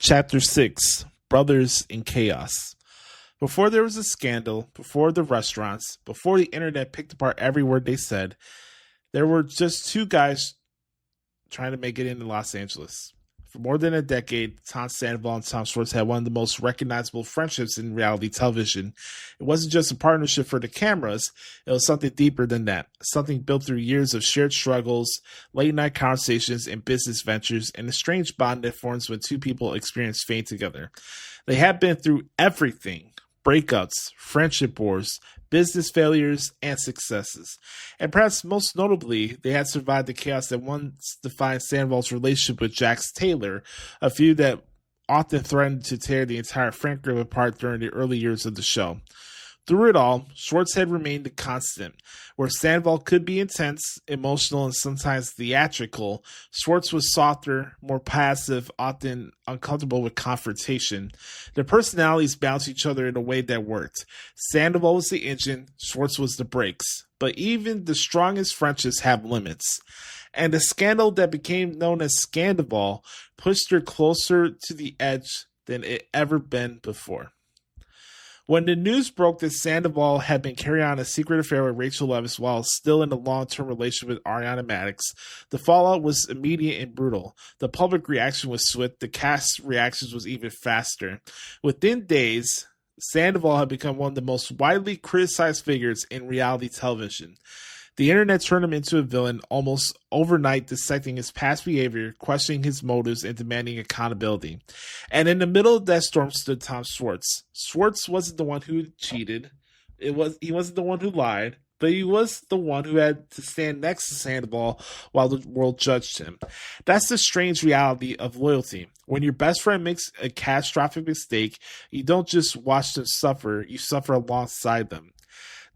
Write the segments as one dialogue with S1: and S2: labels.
S1: Chapter 6, Brothers in Chaos. Before there was a scandal, before the restaurants, before the internet picked apart every word they said, there were just two guys trying to make it into Los Angeles. For more than a decade, Tom Sandoval and Tom Schwartz had one of the most recognizable friendships in reality television. It wasn't just a partnership for the cameras, it was something deeper than that. Something built through years of shared struggles, late-night conversations, and business ventures, and a strange bond that forms when two people experience fame together. They had been through everything: breakups, friendship wars, business failures, and successes. And perhaps most notably, they had survived the chaos that once defined Sandoval's relationship with Jax Taylor, a feud that often threatened to tear the entire friend group apart during the early years of the show. Through it all, Schwartz had remained a constant. Where Sandoval could be intense, emotional, and sometimes theatrical, Schwartz was softer, more passive, often uncomfortable with confrontation. Their personalities balanced each other in a way that worked. Sandoval was the engine, Schwartz was the brakes. But even the strongest friendships have limits. And the scandal that became known as Scandoval pushed her closer to the edge than it ever been before. When the news broke that Sandoval had been carrying on a secret affair with Rachel Leviss while still in a long-term relationship with Ariana Madix, the fallout was immediate and brutal. The public reaction was swift. The cast's reactions was even faster. Within days, Sandoval had become one of the most widely criticized figures in reality television. The internet turned him into a villain almost overnight, dissecting his past behavior, questioning his motives, and demanding accountability. And in the middle of that storm stood Tom Schwartz. Schwartz wasn't the one who cheated. He wasn't the one who lied, but he was the one who had to stand next to Sandoval while the world judged him. That's the strange reality of loyalty. When your best friend makes a catastrophic mistake, you don't just watch them suffer, you suffer alongside them.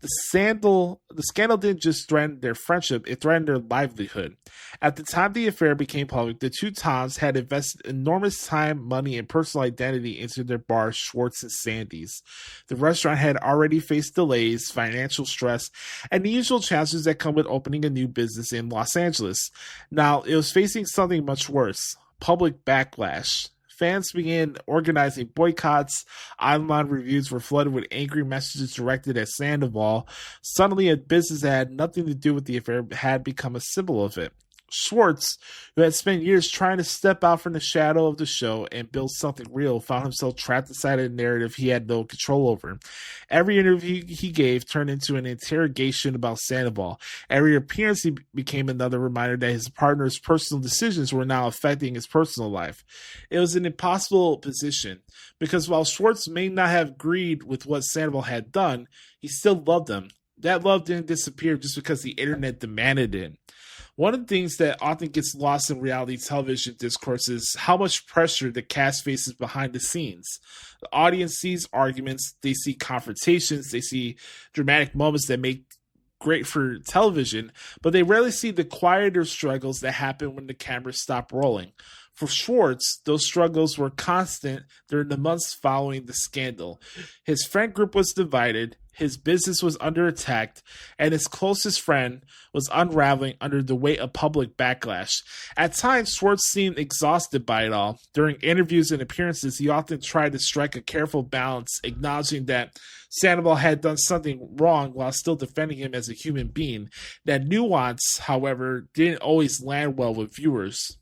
S1: The scandal didn't just threaten their friendship, it threatened their livelihood. At the time the affair became public, the two Toms had invested enormous time, money, and personal identity into their bar, Schwartz and Sandy's. The restaurant had already faced delays, financial stress, and the usual challenges that come with opening a new business in Los Angeles. Now, it was facing something much worse: public backlash. Fans began organizing boycotts. Online reviews were flooded with angry messages directed at Sandoval. Suddenly, a business that had nothing to do with the affair had become a symbol of it. Schwartz, who had spent years trying to step out from the shadow of the show and build something real, found himself trapped inside a narrative he had no control over. Every interview he gave turned into an interrogation about Sandoval. Every appearance he became another reminder that his partner's personal decisions were now affecting his personal life. It was an impossible position, because while Schwartz may not have agreed with what Sandoval had done, he still loved him. That love didn't disappear just because the internet demanded it. One of the things that often gets lost in reality television discourse is how much pressure the cast faces behind the scenes. The audience sees arguments, they see confrontations, they see dramatic moments that make great for television, but they rarely see the quieter struggles that happen when the cameras stop rolling. For Schwartz, those struggles were constant during the months following the scandal. His friend group was divided, his business was under attack, and his closest friend was unraveling under the weight of public backlash. At times, Schwartz seemed exhausted by it all. During interviews and appearances, he often tried to strike a careful balance, acknowledging that Sandoval had done something wrong while still defending him as a human being. That nuance, however, didn't always land well with viewers.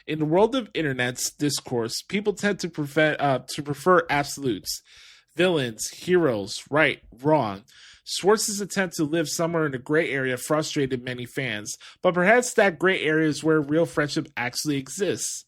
S1: In the world of internet's discourse, people tend to prefer absolutes. Villains, heroes, right, wrong. Schwartz's attempt to live somewhere in the gray area frustrated many fans, but perhaps that gray area is where real friendship actually exists.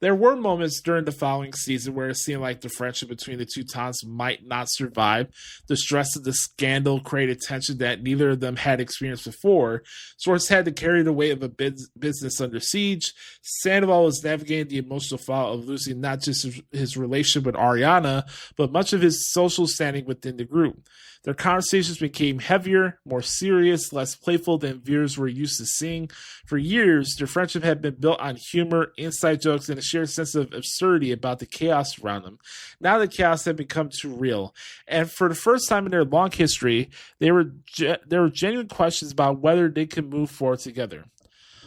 S1: There were moments during the following season where it seemed like the friendship between the two Toms might not survive. The stress of the scandal created tension that neither of them had experienced before. Schwartz had to carry the weight of a business under siege. Sandoval was navigating the emotional fallout of losing not just his relationship with Ariana, but much of his social standing within the group. Their conversations became heavier, more serious, less playful than viewers were used to seeing. For years, their friendship had been built on humor, inside jokes, and a shared sense of absurdity about the chaos around them. Now the chaos had become too real. And for the first time in their long history, there were genuine questions about whether they could move forward together.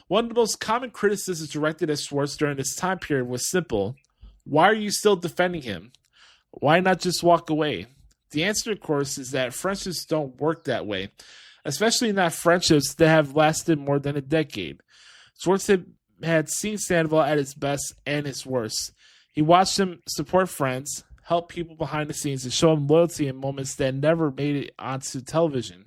S1: One of the most common criticisms directed at Schwartz during this time period was simple: Why are you still defending him? Why not just walk away? The answer, of course, is that friendships don't work that way, especially not friendships that have lasted more than a decade. Schwartz had seen Scandoval at his best and his worst. He watched him support friends, help people behind the scenes, and show him loyalty in moments that never made it onto television.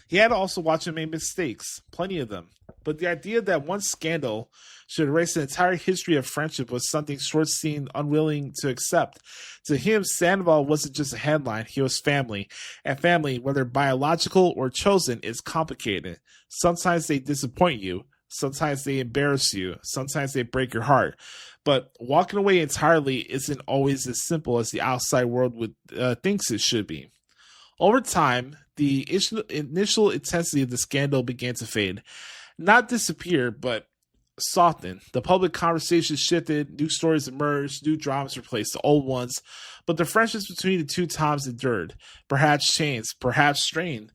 S1: He had to also watch him make mistakes, plenty of them. But the idea that one scandal should erase an entire history of friendship was something Schwartz seemed unwilling to accept. To him, Sandoval wasn't just a headline, he was family. And family, whether biological or chosen, is complicated. Sometimes they disappoint you. Sometimes they embarrass you. Sometimes they break your heart. But walking away entirely isn't always as simple as the outside world thinks it should be. Over time, the initial intensity of the scandal began to fade. Not disappear, but soften. The public conversation shifted, new stories emerged, new dramas replaced the old ones, but the friendships between the two Toms endured, perhaps changed, perhaps strained,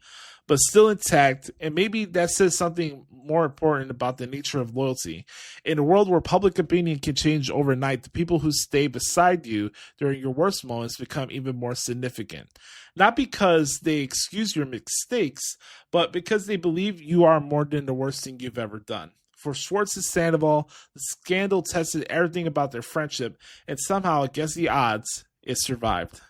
S1: but still intact, and maybe that says something more important about the nature of loyalty. In a world where public opinion can change overnight, the people who stay beside you during your worst moments become even more significant. Not because they excuse your mistakes, but because they believe you are more than the worst thing you've ever done. For Schwartz and Sandoval, the scandal tested everything about their friendship, and somehow, against the odds, it survived.